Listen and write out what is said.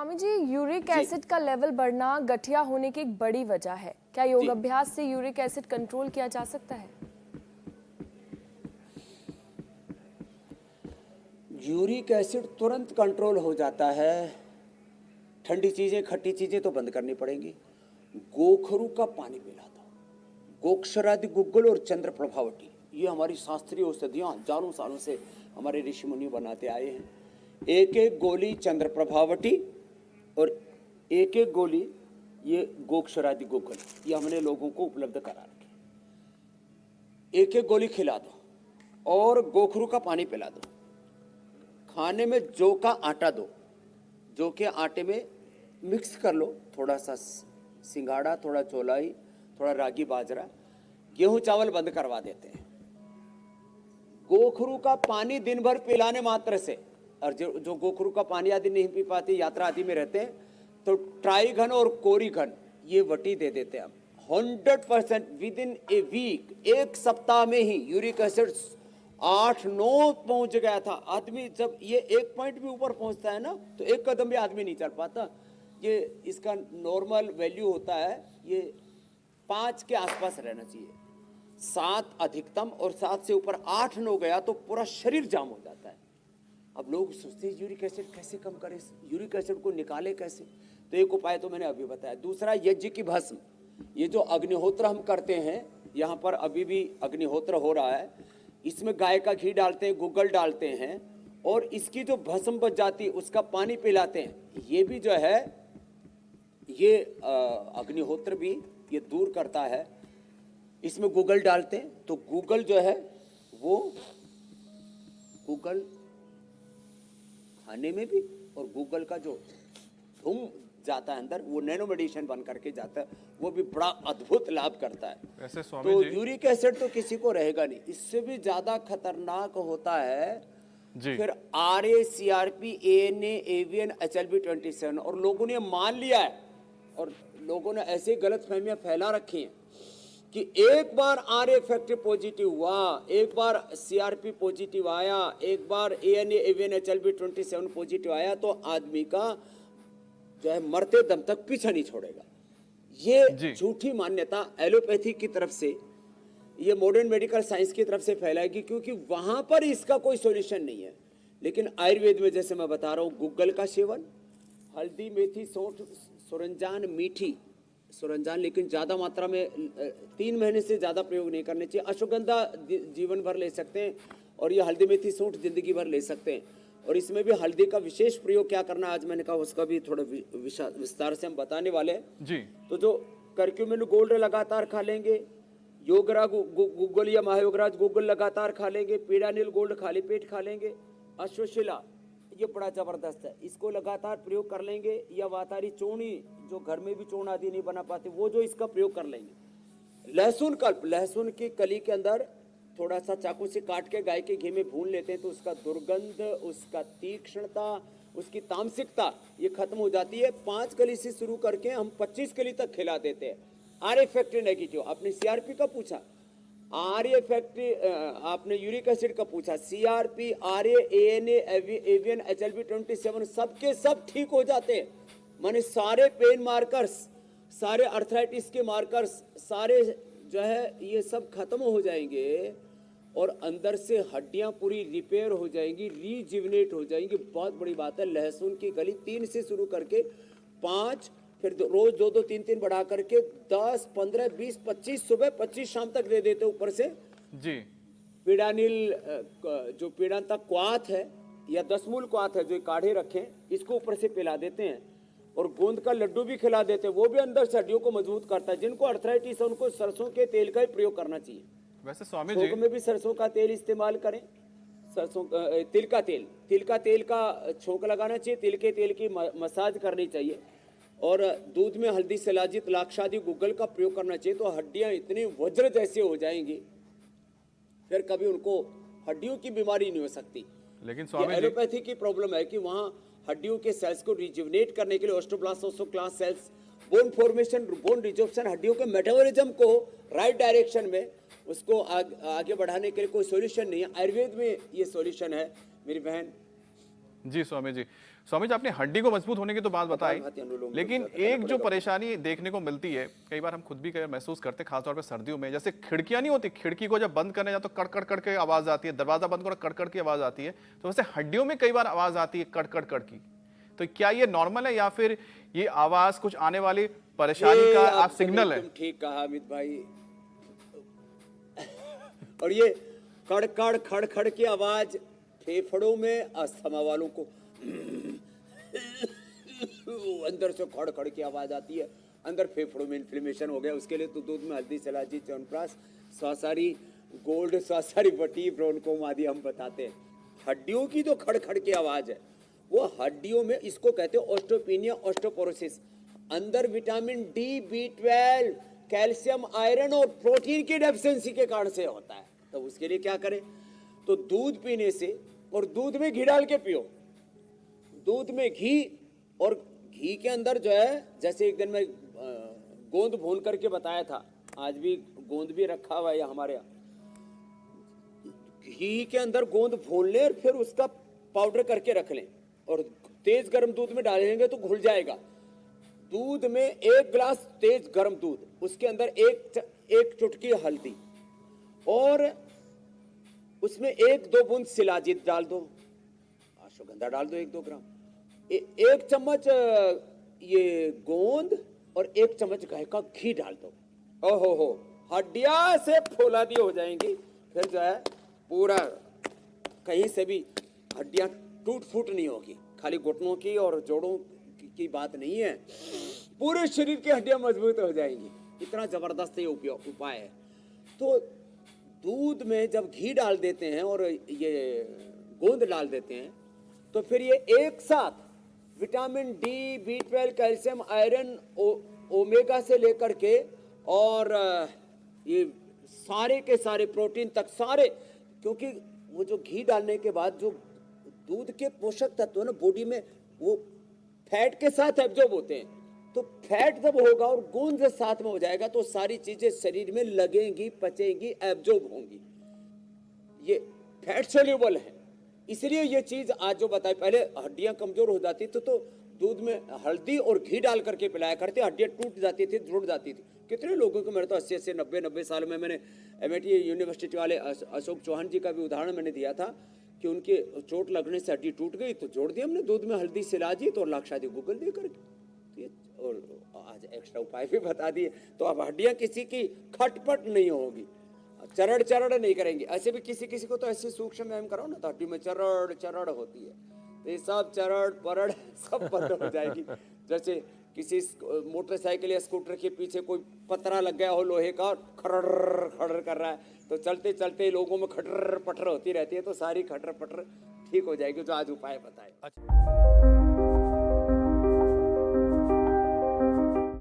Swami ji, uric acid का level बढ़ना गठिया होने की एक बड़ी वजह है। क्या योग अभ्यास से यूरिक एसिड कंट्रोल किया जा सकता है? यूरिक एसिड तुरंत कंट्रोल हो जाता है। ठंडी चीजें, खट्टी चीजें तो बंद करनी पड़ेंगी। गोखरू का पानी पिला दो। गोक्षरादि गुग्गल और चंद्र प्रभावटी, ये हमारी शास्त्रीय औषधियाँ हजारों सालों से हमारे ऋषि मुनि बनाते आए हैं। एक एक गोली चंद्र प्रभावटी और एक एक गोली ये गोक्षरादि गुग्गल, ये हमने लोगों को उपलब्ध करा रखे। एक एक गोली खिला दो और गोखरू का पानी पिला दो। खाने में जौ का आटा दो, जौ के आटे में मिक्स कर लो थोड़ा सा सिंगाड़ा, थोड़ा चौलाई, थोड़ा रागी बाजरा। गेहूं चावल बंद करवा देते हैं। गोखरू का पानी दिन भर पिलाने मात्र से, और जो गोखरू का पानी आदि नहीं पी पाते, यात्रा आदि में रहते हैं, तो ट्राई घन और कोरी घन ये वटी दे देते हैं। 100% विद इन ए वीक, एक सप्ताह में ही यूरिक एसिड 8-9 पहुंच गया था। आदमी जब ये एक पॉइंट भी ऊपर पहुंचता है ना, तो एक कदम भी आदमी नहीं चल पाता। ये इसका नॉर्मल वैल्यू होता है, ये 5 के आसपास रहना चाहिए, 7 अधिकतम, और 7 से ऊपर 8-9 गया तो पूरा शरीर जाम हो जाता है। अब लोग सोचते हैं यूरिक एसिड कैसे कम करें, यूरिक एसिड को निकाले कैसे, तो एक उपाय तो मैंने अभी बताया। दूसरा, यज्ञ की भस्म, ये जो अग्निहोत्र हम करते हैं, यहाँ पर अभी भी अग्निहोत्र हो रहा है, इसमें गाय का घी डालते हैं, गुग्गल डालते हैं, और इसकी जो भस्म बच जाती है उसका पानी पिलाते हैं। ये भी जो है ये अग्निहोत्र भी ये दूर करता है। इसमें गूगल डालते हैं तो गूगल जो है वो गूगल खाने में भी, और गूगल का जो धुम जाता है अंदर, वो नैनो मेडिसिन बन करके जाता है, वो भी बड़ा अद्भुत लाभ करता है। वैसे स्वामी तो जी, यूरिक एसिड तो किसी को रहेगा नहीं, इससे भी ज्यादा खतरनाक होता है जी, फिर RA, CRP, ANA, AVN, HLB27। और लोगों ने मान लिया है, और लोगों ने ऐसे गलत फहमियां फैला रखी हैं कि एक बार RA फैक्टर पॉजिटिव हुआ, एक बार CRP पॉजिटिव आया, एक बार ANA, AVN, HLB27 पॉजिटिव आया, तो आदमी का जो है मरते दम तक पीछा नहीं छोड़ेगा। ये झूठी मान्यता एलोपैथी की तरफ से, ये मॉडर्न मेडिकल साइंस की तरफ से फैलाएगी, क्योंकि वहां पर इसका कोई सॉल्यूशन नहीं है। लेकिन आयुर्वेद में जैसे मैं बता रहा हूँ, गुग्गल का सेवन, हल्दी, मेथी, सौंठ, सुरंजान, मीठी सुरंजान, लेकिन ज़्यादा मात्रा में 3 महीने से ज़्यादा प्रयोग नहीं करने चाहिए। अश्वगंधा जीवन भर ले सकते हैं, और ये हल्दी, मेथी, सौंठ जिंदगी भर ले सकते हैं। और इसमें भी हल्दी का विशेष प्रयोग क्या करना, आज मैंने कहा उसका भी थोड़ा विस्तार से हम बताने वाले हैं जी। तो जो करक्यूमिन गोल्ड लगातार खा लेंगे, योगरा गूगल या महायोगराज गूगल लगातार खा लेंगे, पीड़ानिल गोल्ड खाली पेट खा लेंगे, अश्वशिला ये बड़ा जबरदस्त है, इसको लगातार प्रयोग कर लेंगे, या वातारी चूर्णी, जो घर में भी चूर्ण आदि नहीं बना पाते, वो जो इसका प्रयोग कर लेंगे। लहसुन कल्प, लहसुन की कली के अंदर थोड़ा सा चाकू से काट के गाय के घी में भून लेते हैं, तो उसका दुर्गंध, उसका तीक्ष्णता, उसकी तामसिकता ये खत्म हो जाती है। 5 कली से शुरू करके हम 25 कली तक खिला देते हैं। RA फैक्ट्री नेगेटिव, आपने CRP का पूछा, RA फैक्ट्री, आपने यूरिक एसिड का पूछा, CRP, RA, ANA, AVN, HLB27 सबके सब ठीक हो जाते हैं। माने सारे पेन मार्कर्स, सारे अर्थराइटिस के मार्कर्स, सारे जो है ये सब खत्म हो जाएंगे, और अंदर से हड्डियां पूरी रिपेयर हो जाएंगी, रीजिवनेट हो जाएंगी। बहुत बड़ी बात है। लहसुन की कली 3 से शुरू करके 5, फिर रोज 2-2, 3-3 बढ़ा करके 10, 15, 20, 25 सुबह, 25 शाम तक दे देते ऊपर से जी। पीड़ानिल, जो पीड़ांता क्वाथ है या दसमूल क्वाथ है जो काढ़े रखें, इसको ऊपर से पिला देते हैं, और गोंद का लड्डू भी खिला देते हैं, वो भी अंदर से हड्डियों को मजबूत करता है। जिनको अर्थराइटिस है उनको सरसों के तेल का ही प्रयोग करना चाहिए। वैसे स्वामी छोंक जी, में भी सरसों का तेल इस्तेमाल करें, सरसों तिल का तेल का छोंक लगाना चाहिए, तिल के तेल की मसाज करनी चाहिए, और दूध में हल्दी, सलाजित, लाक्षादी, गुग्गल का प्रयोग करना चाहिए। तो हड्डियां इतनी वज्र जैसे हो जाएंगी, फिर कभी उनको हड्डियों की बीमारी नहीं हो सकती। लेकिन स्वामी जी, एलोपैथी की प्रॉब्लम है कि वहाँ हड्डियों के सेल्स को रिजुवनेट करने के लिए osteoblast, osteoclast cells, bone formation, bone resorption, हड्डियों के मेटाबॉलिज्म को राइट डायरेक्शन में उसको आगे बढ़ाने के लिए कोई सॉल्यूशन नहीं है। आयुर्वेद में ये सॉल्यूशन है मेरी बहन। जी स्वामी जी। स्वामी जी, आपने हड्डी को मजबूत होने की तो बात बताई, भांति अनुलोम लेकिन विलोम करना एक जो पड़ेगा। परेशानी देखने को मिलती है, कई बार हम खुद भी कई बार महसूस करते हैं, खासतौर पे सर्दियों में, जैसे खिड़कियां नहीं होती, खिड़की को जब बंद करने जाओ तो कड़कड़ कड़ के आवाज आती है, दरवाजा बंद करो कड़कड़ की आवाज आती है, तो वैसे हड्डियों में कई बार आवाज आती है कड़कड़ कड़ की। तो क्या ये नॉर्मल है या फिर ये आवाज कुछ आने वाली परेशानी ये का आप आपने सिग्नल है? एकदम ठीक कहा अमित भाई। और ये कड़कड़ खड़खड़ की आवाज फेफड़ों में अस्थमा वालों को अंदर से खड़खड़ की आवाज आती है, अंदर फेफड़ों में इन्फ्लेमेशन हो गया। उसके लिए तो दूध में हल्दी, सलाजी, च्यवनप्राश, स्वासारी गोल्ड, स्वासारी बटी, ब्रोनकोम आदि हम बताते हैं। हड्डियों की जो खड़खड़ की आवाज है वो हड्डियों में, इसको कहते हैं ऑस्टियोपेनिया, ऑस्टियोपोरोसिस। अंदर vitamin D, B12, calcium, iron और प्रोटीन की डेफिशिएंसी के कारण से होता है। तो उसके लिए क्या करें? तो दूध पीने से, और दूध में घी डाल के पियो। दूध में घी, और घी के अंदर जो है, जैसे एक दिन मैं गोंद भून करके बताया था, आज भी गोंद भी रखा हुआ है हमारे यहाँ। घी के अंदर गोंद भून लें और फिर उसका पाउडर करके रख लें, और तेज गर्म दूध में डालेंगे तो घुल जाएगा। दूध में 1 गिलास तेज गर्म दूध, उसके अंदर एक चुटकी हल्दी, और उसमें 1-2 बूंद शिलाजीत डाल दो, अश्वगंधा डाल दो 1-2 ग्राम, 1 चम्मच ये गोंद और 1 चम्मच गाय का घी डाल दो। ओहो हो, हड्डियां से फौलादी हो जाएंगी। फिर जो है पूरा कहीं से भी हड्डियां टूट फूट नहीं होगी। खाली घुटनों की और जोड़ों की बात नहीं है, पूरे शरीर की हड्डियां मजबूत हो जाएंगी। इतना जबरदस्त ये उपाय है। तो दूध में जब घी डाल देते हैं और ये गोंद डाल देते हैं, तो फिर ये एक साथ vitamin D, B12, calcium, iron, omega से लेकर के और ये सारे के सारे प्रोटीन तक सारे, क्योंकि वो जो घी डालने के बाद जो दूध के पोषक तत्व ना बॉडी में वो फैट के साथ एब्जॉर्ब होते हैं, तो फैट जब होगा और गोंद जब साथ में हो जाएगा तो सारी चीजें शरीर में लगेंगी, पचेंगी, एब्जॉर्ब होंगी। ये फैट सोल्यूबल है, इसलिए ये चीज आज जो बताई, पहले हड्डियां कमजोर हो जाती थी तो दूध में हल्दी और घी डाल करके पिलाया करते, हड्डियां टूट जाती थी, जुड़ जाती थी। कितने लोगों को, मेरे तो 80-80, 90-90 साल में मैंने MIT यूनिवर्सिटी वाले अशोक चौहान जी का भी उदाहरण मैंने दिया था कि उनके चोट लगने से हड्डी टूट गई तो जोड़ दिया हमने दूध में हल्दी, शिलाजीत और लाक्षादी गूगल दे करके। और आज एक्स्ट्रा उपाय भी बता दिए, तो अब हड्डियां किसी की खटपट नहीं होगी, चरड़ चरड़ नहीं करेंगे। ऐसे भी किसी किसी को तो ऐसे सूक्ष्म व्यायाम कराओ ना तो हड्डी में चरड़ चरड़ होती है, तो ये सब चरड़ परड़ सब बंद हो जाएगी। जैसे किसी मोटरसाइकिल या स्कूटर के पीछे कोई पतरा लग गया हो लोहे का, खड़र खड़र कर रहा है, तो चलते चलते लोगों में खटर पटर होती रहती है, तो सारी खटर पटर ठीक हो जाएगी, जो आज उपाय बताए।